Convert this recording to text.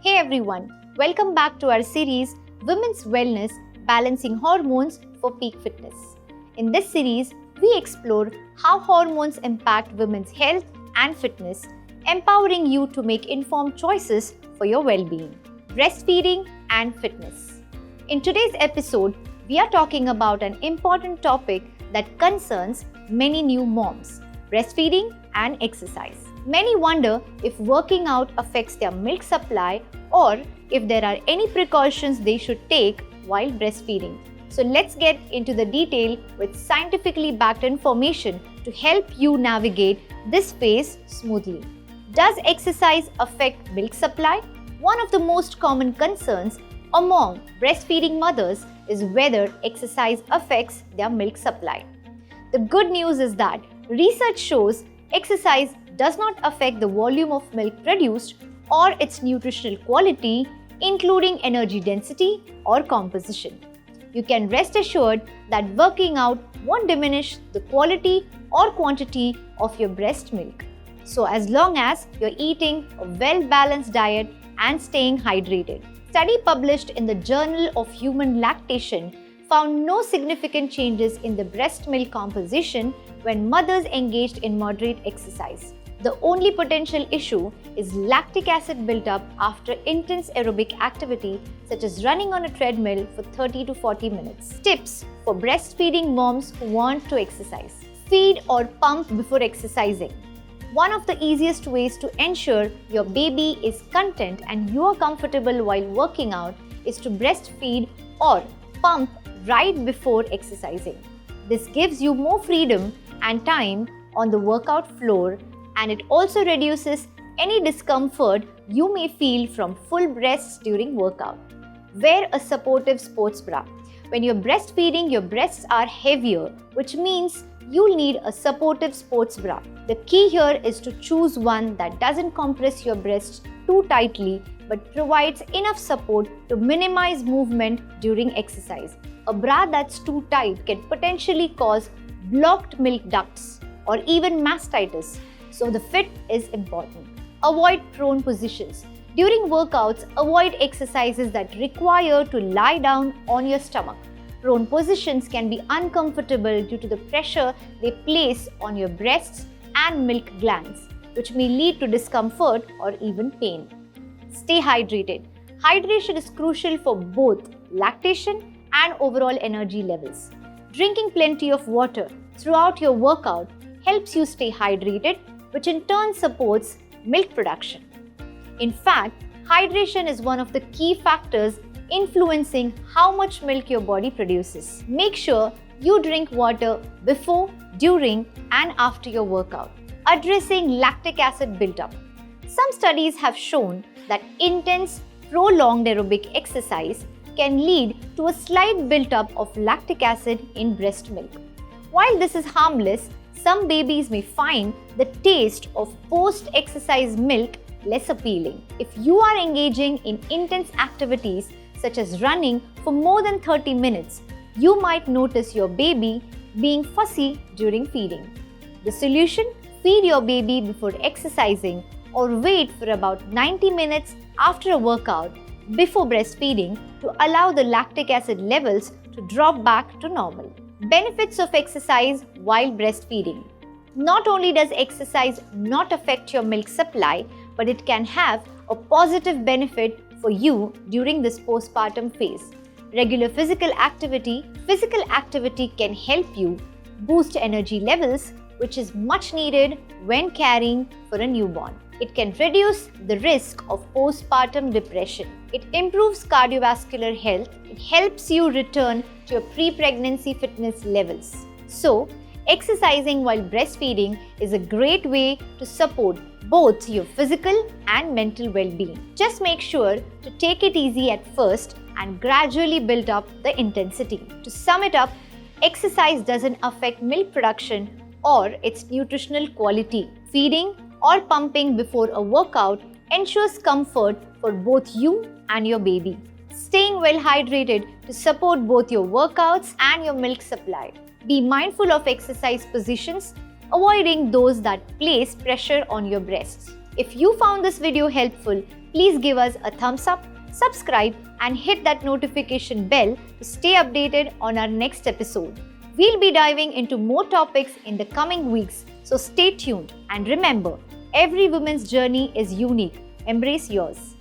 Hey everyone, welcome back to our series Women's Wellness Balancing Hormones for Peak Fitness. In this series, we explore how hormones impact women's health and fitness, empowering you to make informed choices for your well-being, breastfeeding, and fitness. In today's episode, we are talking about an important topic that concerns many new moms: breastfeeding and exercise. Many wonder if working out affects their milk supply or if there are any precautions they should take while breastfeeding. So let's get into the detail with scientifically backed information to help you navigate this phase smoothly. Does exercise affect milk supply? One of the most common concerns among breastfeeding mothers is whether exercise affects their milk supply. The good news is that research shows exercise does not affect the volume of milk produced or its nutritional quality, including energy density or composition. You can rest assured that working out won't diminish the quality or quantity of your breast milk. So as long as you're eating a well-balanced diet and staying hydrated. Study published in the Journal of Human Lactation found no significant changes in the breast milk composition when mothers engaged in moderate exercise. The only potential issue is lactic acid buildup after intense aerobic activity such as running on a treadmill for 30 to 40 minutes. Tips for breastfeeding moms who want to exercise. Feed or pump before exercising. One of the easiest ways to ensure your baby is content and you are comfortable while working out is to breastfeed or pump right before exercising. This gives you more freedom and time on the workout floor, and it also reduces any discomfort you may feel from full breasts during workout. Wear a supportive sports bra. When you're breastfeeding, your breasts are heavier, which means you'll need a supportive sports bra. The key here is to choose one that doesn't compress your breasts too tightly but provides enough support to minimize movement during exercise. A bra that's too tight can potentially cause blocked milk ducts or even mastitis, so the fit is important. Avoid prone positions. During workouts, avoid exercises that require to lie down on your stomach. Prone positions can be uncomfortable due to the pressure they place on your breasts and milk glands, which may lead to discomfort or even pain. Stay hydrated. Hydration is crucial for both lactation and overall energy levels. Drinking plenty of water throughout your workout helps you stay hydrated, which in turn supports milk production. In fact, hydration is one of the key factors influencing how much milk your body produces. Make sure you drink water before, during, and after your workout. Addressing lactic acid buildup. Some studies have shown that intense, prolonged aerobic exercise can lead to a slight buildup of lactic acid in breast milk. While this is harmless, some babies may find the taste of post-exercise milk less appealing. If you are engaging in intense activities such as running for more than 30 minutes, you might notice your baby being fussy during feeding. The solution? Feed your baby before exercising or wait for about 90 minutes after a workout before breastfeeding to allow the lactic acid levels to drop back to normal. Benefits of exercise while breastfeeding. Not only does exercise not affect your milk supply, but it can have a positive benefit for you during this postpartum phase. Regular physical activity can help you boost energy levels, which is much needed when caring for a newborn. It can reduce the risk of postpartum depression. It improves cardiovascular health. It helps you return to your pre-pregnancy fitness levels. So, exercising while breastfeeding is a great way to support both your physical and mental well-being. Just make sure to take it easy at first and gradually build up the intensity. To sum it up, exercise doesn't affect milk production or its nutritional quality. Feeding or pumping before a workout ensures comfort for both you and your baby. Staying well hydrated to support both your workouts and your milk supply. Be mindful of exercise positions, avoiding those that place pressure on your breasts. If you found this video helpful, Please give us a thumbs up, subscribe, and hit that notification bell to stay updated on our next episode. We'll be diving into more topics in the coming weeks, so stay tuned and remember, every woman's journey is unique. Embrace yours.